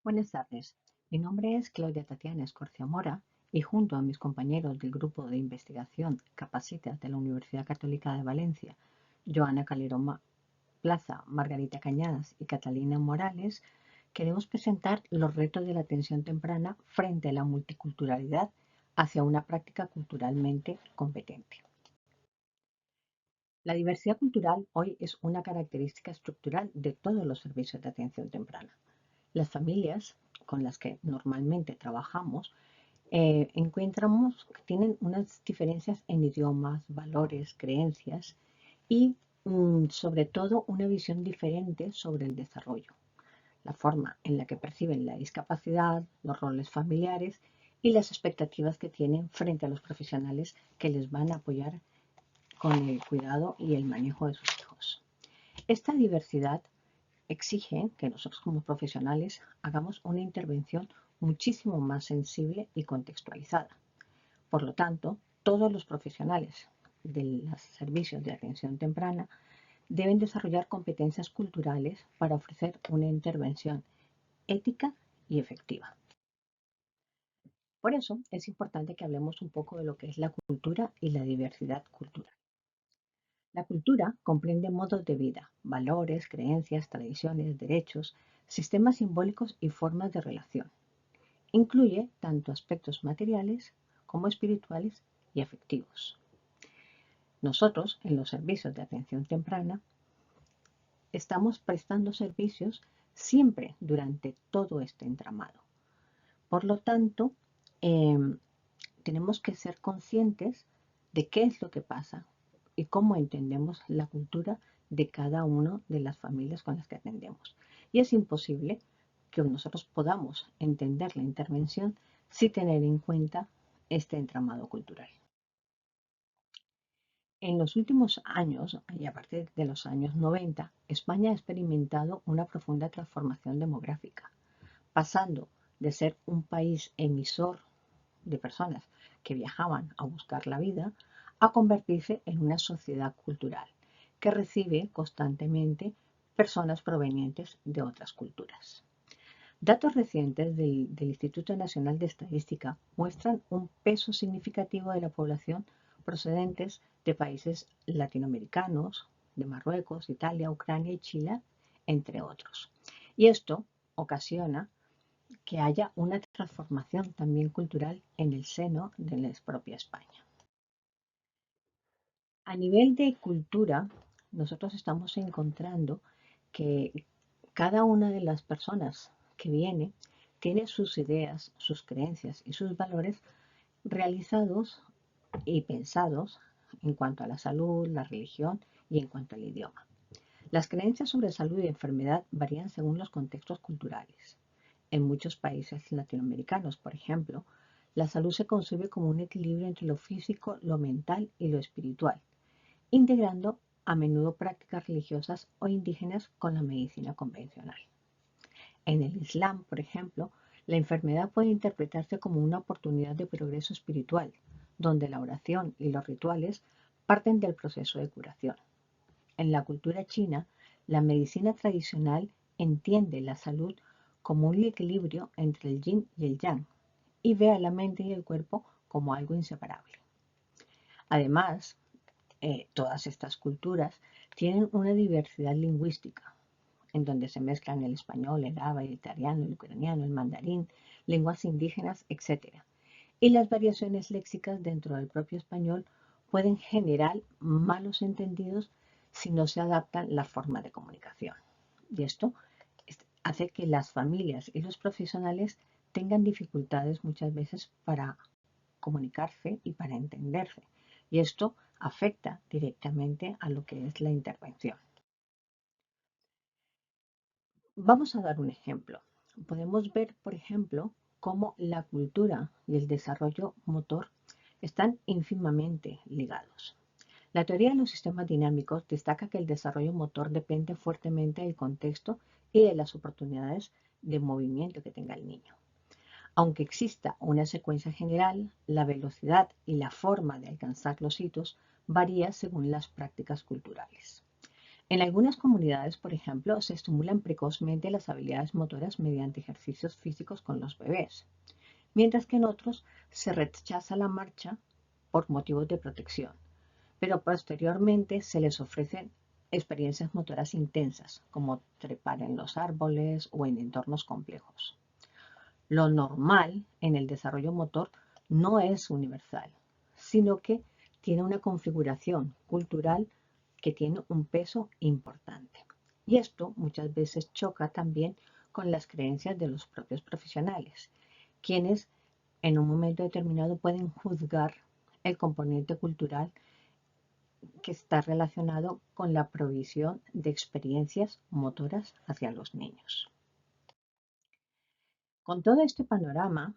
Buenas tardes. Mi nombre es Claudia Tatiana Escorcia Mora y junto a mis compañeros del Grupo de Investigación Capacita de la Universidad Católica de Valencia, Joana Calero Plaza, Margarita Cañadas y Catalina Morales, queremos presentar los retos de la atención temprana frente a la multiculturalidad hacia una práctica culturalmente competente. La diversidad cultural hoy es una característica estructural de todos los servicios de atención temprana. Las familias con las que normalmente trabajamos encontramos que tienen unas diferencias en idiomas, valores, creencias y sobre todo una visión diferente sobre el desarrollo, la forma en la que perciben la discapacidad, los roles familiares y las expectativas que tienen frente a los profesionales que les van a apoyar con el cuidado y el manejo de sus hijos. Esta diversidad exige que nosotros como profesionales hagamos una intervención muchísimo más sensible y contextualizada. Por lo tanto, todos los profesionales de los servicios de atención temprana deben desarrollar competencias culturales para ofrecer una intervención ética y efectiva. Por eso es importante que hablemos un poco de lo que es la cultura y la diversidad cultural. La cultura comprende modos de vida, valores, creencias, tradiciones, derechos, sistemas simbólicos y formas de relación. Incluye tanto aspectos materiales como espirituales y afectivos. Nosotros, en los servicios de atención temprana, estamos prestando servicios siempre durante todo este entramado. Por lo tanto, eh, tenemos que ser conscientes de qué es lo que pasa y cómo entendemos la cultura de cada una de las familias con las que atendemos. Y es imposible que nosotros podamos entender la intervención sin tener en cuenta este entramado cultural. En los últimos años, y a partir de los años 90, España ha experimentado una profunda transformación demográfica, pasando de ser un país emisor de personas que viajaban a buscar la vida a convertirse en una sociedad cultural que recibe constantemente personas provenientes de otras culturas. Datos recientes del Instituto Nacional de Estadística muestran un peso significativo de la población procedentes de países latinoamericanos, de Marruecos, Italia, Ucrania y Chile, entre otros. Y esto ocasiona que haya una transformación también cultural en el seno de la propia España. A nivel de cultura, nosotros estamos encontrando que cada una de las personas que viene tiene sus ideas, sus creencias y sus valores realizados y pensados en cuanto a la salud, la religión y en cuanto al idioma. Las creencias sobre salud y enfermedad varían según los contextos culturales. En muchos países latinoamericanos, por ejemplo, la salud se concibe como un equilibrio entre lo físico, lo mental y lo espiritual, integrando a menudo prácticas religiosas o indígenas con la medicina convencional. En el Islam, por ejemplo, la enfermedad puede interpretarse como una oportunidad de progreso espiritual, donde la oración y los rituales parten del proceso de curación. En la cultura china, la medicina tradicional entiende la salud como un equilibrio entre el yin y el yang y ve a la mente y el cuerpo como algo inseparable. Además, todas estas culturas tienen una diversidad lingüística, en donde se mezclan el español, el árabe, el italiano, el ucraniano, el mandarín, lenguas indígenas, etc. Y las variaciones léxicas dentro del propio español pueden generar malos entendidos si no se adapta la forma de comunicación. Y esto hace que las familias y los profesionales tengan dificultades muchas veces para comunicarse y para entenderse. Y esto afecta directamente a lo que es la intervención. Vamos a dar un ejemplo. Podemos ver, por ejemplo, cómo la cultura y el desarrollo motor están ínfimamente ligados. La teoría de los sistemas dinámicos destaca que el desarrollo motor depende fuertemente del contexto y de las oportunidades de movimiento que tenga el niño. Aunque exista una secuencia general, la velocidad y la forma de alcanzar los hitos varía según las prácticas culturales. En algunas comunidades, por ejemplo, se estimulan precozmente las habilidades motoras mediante ejercicios físicos con los bebés, mientras que en otros se rechaza la marcha por motivos de protección, pero posteriormente se les ofrecen experiencias motoras intensas, como trepar en los árboles o en entornos complejos. Lo normal en el desarrollo motor no es universal, sino que tiene una configuración cultural que tiene un peso importante. Y esto muchas veces choca también con las creencias de los propios profesionales, quienes en un momento determinado pueden juzgar el componente cultural que está relacionado con la provisión de experiencias motoras hacia los niños. Con todo este panorama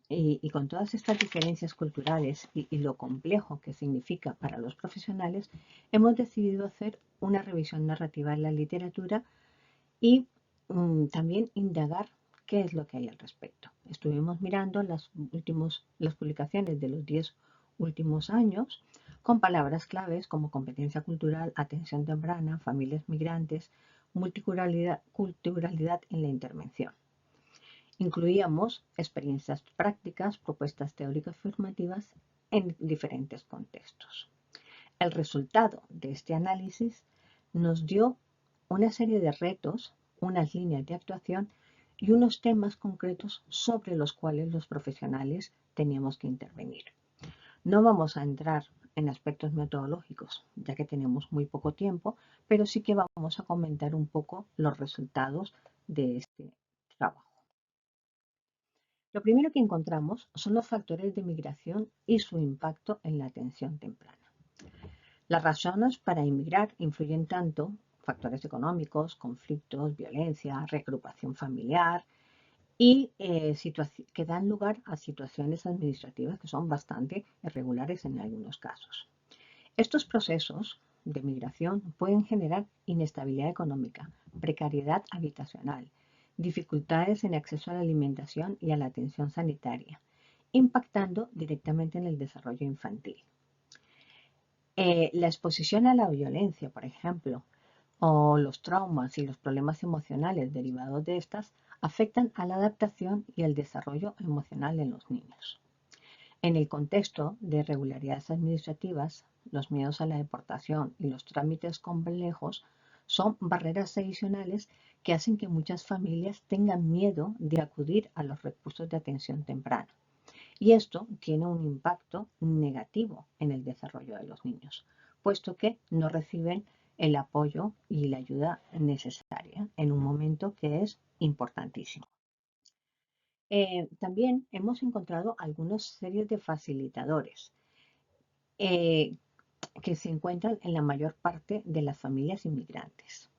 y con todas estas diferencias culturales y lo complejo que significa para los profesionales, hemos decidido hacer una revisión narrativa de la literatura y también indagar qué es lo que hay al respecto. Estuvimos mirando las publicaciones de los 10 últimos años con palabras claves como competencia cultural, atención temprana, familias migrantes, multiculturalidad culturalidad en la intervención. Incluíamos experiencias prácticas, propuestas teóricas formativas en diferentes contextos. El resultado de este análisis nos dio una serie de retos, unas líneas de actuación y unos temas concretos sobre los cuales los profesionales teníamos que intervenir. No vamos a entrar en aspectos metodológicos, ya que tenemos muy poco tiempo, pero sí que vamos a comentar un poco los resultados de este trabajo. Lo primero que encontramos son los factores de migración y su impacto en la atención temprana. Las razones para emigrar influyen tanto factores económicos, conflictos, violencia, reagrupación familiar y que dan lugar a situaciones administrativas que son bastante irregulares en algunos casos. Estos procesos de migración pueden generar inestabilidad económica, precariedad habitacional, dificultades en acceso a la alimentación y a la atención sanitaria, impactando directamente en el desarrollo infantil. La exposición a la violencia, por ejemplo, o los traumas y los problemas emocionales derivados de estas afectan a la adaptación y el desarrollo emocional de los niños. En el contexto de irregularidades administrativas, los miedos a la deportación y los trámites complejos son barreras adicionales que hacen que muchas familias tengan miedo de acudir a los recursos de atención temprana. Y esto tiene un impacto negativo en el desarrollo de los niños, puesto que no reciben el apoyo y la ayuda necesaria en un momento que es importantísimo. También hemos encontrado algunas series de facilitadores eh, que se encuentran en la mayor parte de las familias inmigrantes.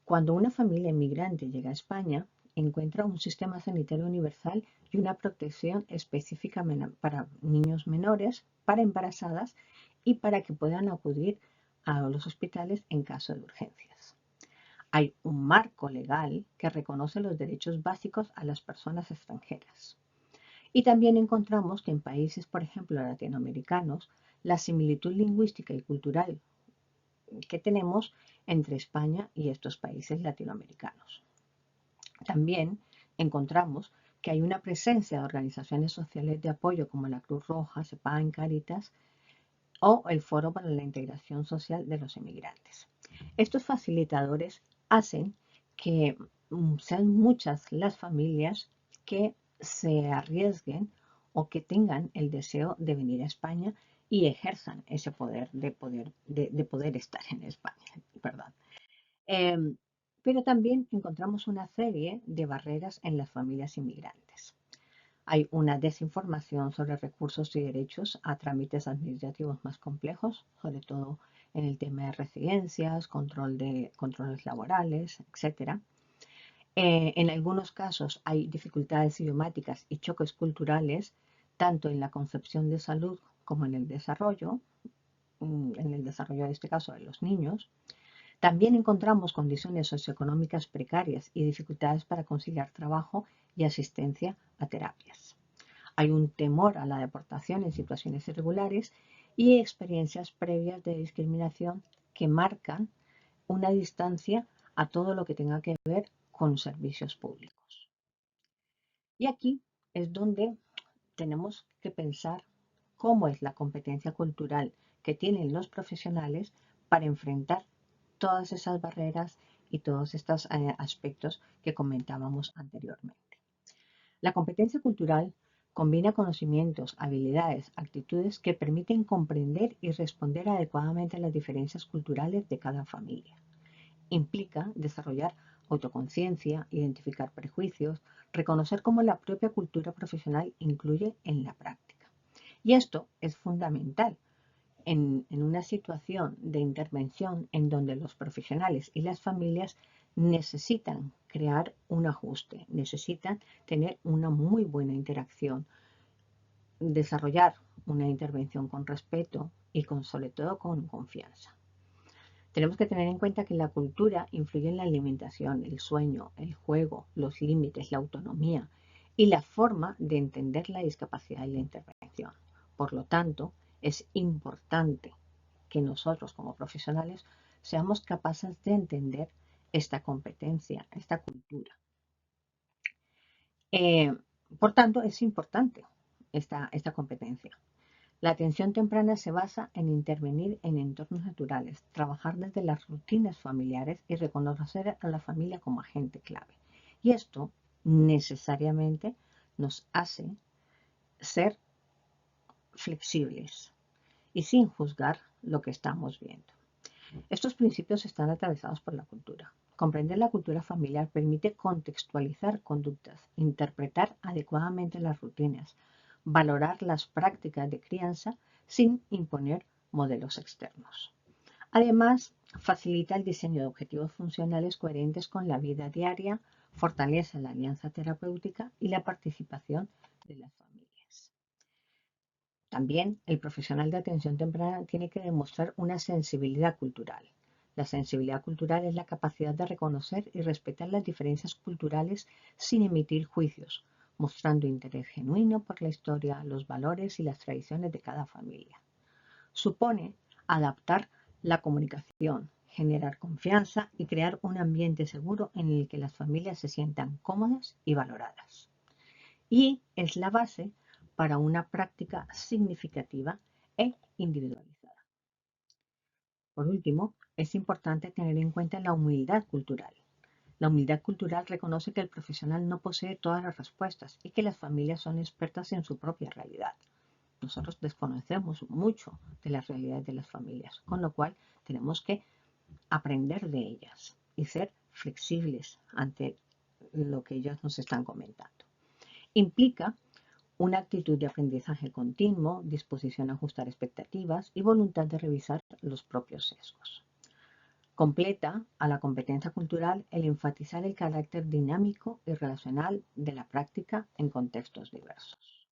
Cuando una familia inmigrante llega a España, encuentra un sistema sanitario universal y una protección específica para niños menores, para embarazadas y para que puedan acudir a los hospitales en caso de urgencias. Hay un marco legal que reconoce los derechos básicos a las personas extranjeras. Y también encontramos que en países, por ejemplo, latinoamericanos, la similitud lingüística y cultural que tenemos entre España y estos países latinoamericanos. También encontramos que hay una presencia de organizaciones sociales de apoyo como la Cruz Roja, CEPAM, Cáritas o el Foro para la Integración Social de los Inmigrantes. Estos facilitadores hacen que sean muchas las familias que se arriesguen o que tengan el deseo de venir a España y ejerzan ese poder de poder estar en España. Perdón. Em, pero también encontramos una serie de barreras en las familias inmigrantes. Hay una desinformación sobre recursos y derechos a trámites administrativos más complejos, sobre todo en el tema de residencias, controles laborales, etc. En algunos casos hay dificultades idiomáticas y choques culturales, tanto en la concepción de salud como en el desarrollo de este caso de los niños. También encontramos condiciones socioeconómicas precarias y dificultades para conciliar trabajo y asistencia a terapias. Hay un temor a la deportación en situaciones irregulares y experiencias previas de discriminación que marcan una distancia a todo lo que tenga que ver con servicios públicos. Y aquí es donde tenemos que pensar cómo es la competencia cultural que tienen los profesionales para enfrentar todas esas barreras y todos estos aspectos que comentábamos anteriormente. La competencia cultural combina conocimientos, habilidades, actitudes que permiten comprender y responder adecuadamente a las diferencias culturales de cada familia. Implica desarrollar autoconciencia, identificar prejuicios, reconocer cómo la propia cultura profesional incluye en la práctica. Y esto es fundamental en una situación de intervención en donde los profesionales y las familias necesitan crear un ajuste, necesitan tener una muy buena interacción, desarrollar una intervención con respeto y sobre todo con confianza. Tenemos que tener en cuenta que la cultura influye en la alimentación, el sueño, el juego, los límites, la autonomía y la forma de entender la discapacidad y la intervención. Por lo tanto, es importante que nosotros como profesionales seamos capaces de entender esta competencia, esta cultura. Eh, por tanto, es importante esta competencia. La atención temprana se basa en intervenir en entornos naturales, trabajar desde las rutinas familiares y reconocer a la familia como agente clave. Y esto necesariamente nos hace ser flexibles y sin juzgar lo que estamos viendo. Estos principios están atravesados por la cultura. Comprender la cultura familiar permite contextualizar conductas, interpretar adecuadamente las rutinas, valorar las prácticas de crianza sin imponer modelos externos. Además, facilita el diseño de objetivos funcionales coherentes con la vida diaria, fortalece la alianza terapéutica y la participación de las familias. También el profesional de atención temprana tiene que demostrar una sensibilidad cultural. La sensibilidad cultural es la capacidad de reconocer y respetar las diferencias culturales sin emitir juicios, mostrando interés genuino por la historia, los valores y las tradiciones de cada familia. Supone adaptar la comunicación, generar confianza y crear un ambiente seguro en el que las familias se sientan cómodas y valoradas. Y es la base para una práctica significativa e individualizada. Por último, es importante tener en cuenta la humildad cultural. La humildad cultural reconoce que el profesional no posee todas las respuestas y que las familias son expertas en su propia realidad. Nosotros desconocemos mucho de las realidades de las familias, con lo cual tenemos que aprender de ellas y ser flexibles ante lo que ellos nos están comentando. Implica una actitud de aprendizaje continuo, disposición a ajustar expectativas y voluntad de revisar los propios sesgos. Completa a la competencia cultural el enfatizar el carácter dinámico y relacional de la práctica en contextos diversos.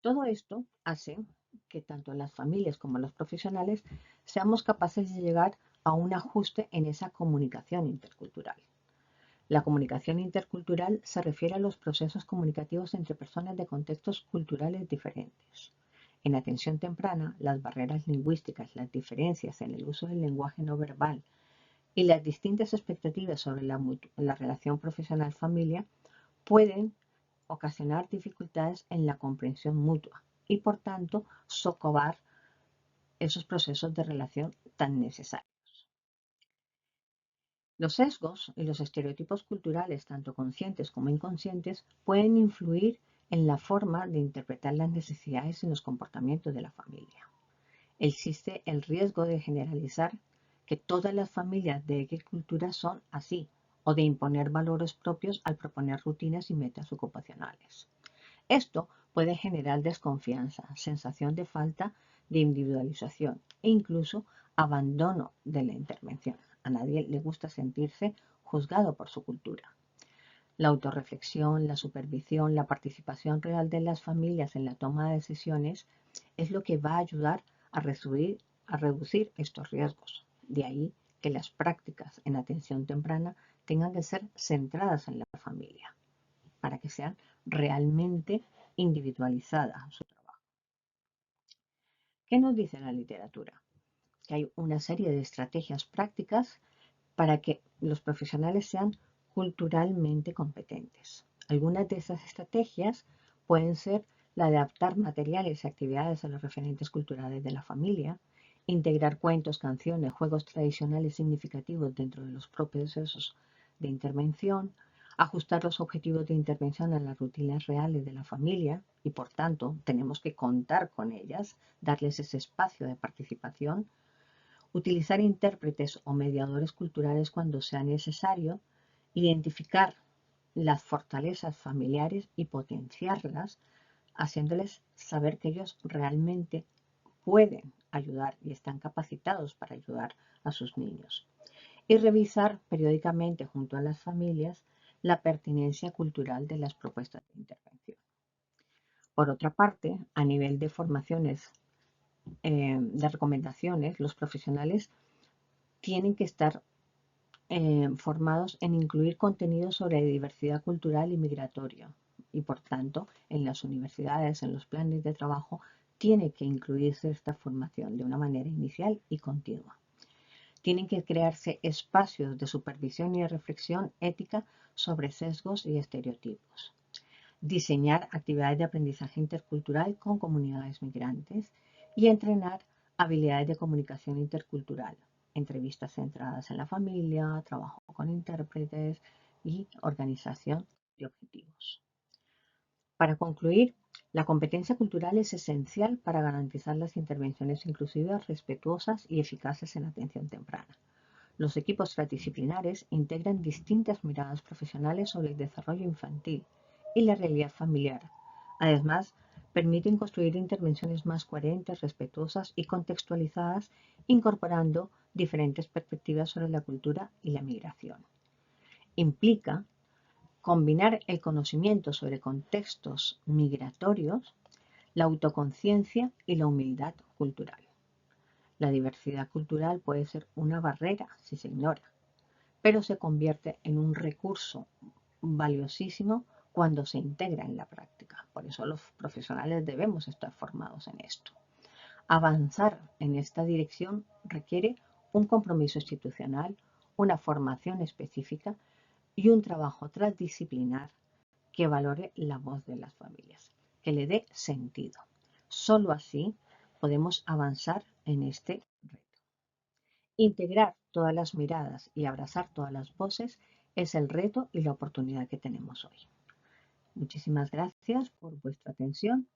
Todo esto hace que tanto las familias como los profesionales seamos capaces de llegar a un ajuste en esa comunicación intercultural. La comunicación intercultural se refiere a los procesos comunicativos entre personas de contextos culturales diferentes. En atención temprana, las barreras lingüísticas, las diferencias en el uso del lenguaje no verbal y las distintas expectativas sobre la relación profesional-familia pueden ocasionar dificultades en la comprensión mutua y, por tanto, socavar esos procesos de relación tan necesarios. Los sesgos y los estereotipos culturales, tanto conscientes como inconscientes, pueden influir en la forma de interpretar las necesidades y los comportamientos de la familia. Existe el riesgo de generalizar que todas las familias de X cultura son así, o de imponer valores propios al proponer rutinas y metas ocupacionales. Esto puede generar desconfianza, sensación de falta de individualización e incluso abandono de la intervención. A nadie le gusta sentirse juzgado por su cultura. La autorreflexión, la supervisión, la participación real de las familias en la toma de decisiones es lo que va a ayudar a reducir estos riesgos. De ahí que las prácticas en atención temprana tengan que ser centradas en la familia para que sean realmente individualizadas su trabajo. ¿Qué nos dice la literatura? que hay una serie de estrategias prácticas para que los profesionales sean culturalmente competentes. Algunas de esas estrategias pueden ser la de adaptar materiales y actividades a los referentes culturales de la familia, integrar cuentos, canciones, juegos tradicionales significativos dentro de los procesos de intervención, ajustar los objetivos de intervención a las rutinas reales de la familia y por tanto tenemos que contar con ellas, darles ese espacio de participación, utilizar intérpretes o mediadores culturales cuando sea necesario, identificar las fortalezas familiares y potenciarlas, haciéndoles saber que ellos realmente pueden ayudar y están capacitados para ayudar a sus niños. Y revisar periódicamente junto a las familias la pertinencia cultural de las propuestas de intervención. Por otra parte, a nivel de formaciones, de recomendaciones, los profesionales tienen que estar formados en incluir contenidos sobre diversidad cultural y migratoria. Y por tanto, en las universidades, en los planes de trabajo, tiene que incluirse esta formación de una manera inicial y continua. Tienen que crearse espacios de supervisión y de reflexión ética sobre sesgos y estereotipos. Diseñar actividades de aprendizaje intercultural con comunidades migrantes y entrenar habilidades de comunicación intercultural, entrevistas centradas en la familia, trabajo con intérpretes y organización de objetivos. Para concluir, la competencia cultural es esencial para garantizar las intervenciones inclusivas, respetuosas y eficaces en la atención temprana. Los equipos transdisciplinares integran distintas miradas profesionales sobre el desarrollo infantil y la realidad familiar. Además, permiten construir intervenciones más coherentes, respetuosas y contextualizadas, incorporando diferentes perspectivas sobre la cultura y la migración. Implica combinar el conocimiento sobre contextos migratorios, la autoconciencia y la humildad cultural. La diversidad cultural puede ser una barrera si se ignora, pero se convierte en un recurso valiosísimo cuando se integra en la práctica. Por eso los profesionales debemos estar formados en esto. Avanzar en esta dirección requiere un compromiso institucional, una formación específica y un trabajo transdisciplinar que valore la voz de las familias, que le dé sentido. Solo así podemos avanzar en este reto. Integrar todas las miradas y abrazar todas las voces es el reto y la oportunidad que tenemos hoy. Muchísimas gracias por vuestra atención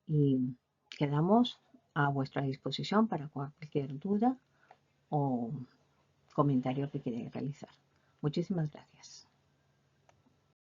y quedamos a vuestra disposición para cualquier duda o comentario que queráis realizar. Muchísimas gracias.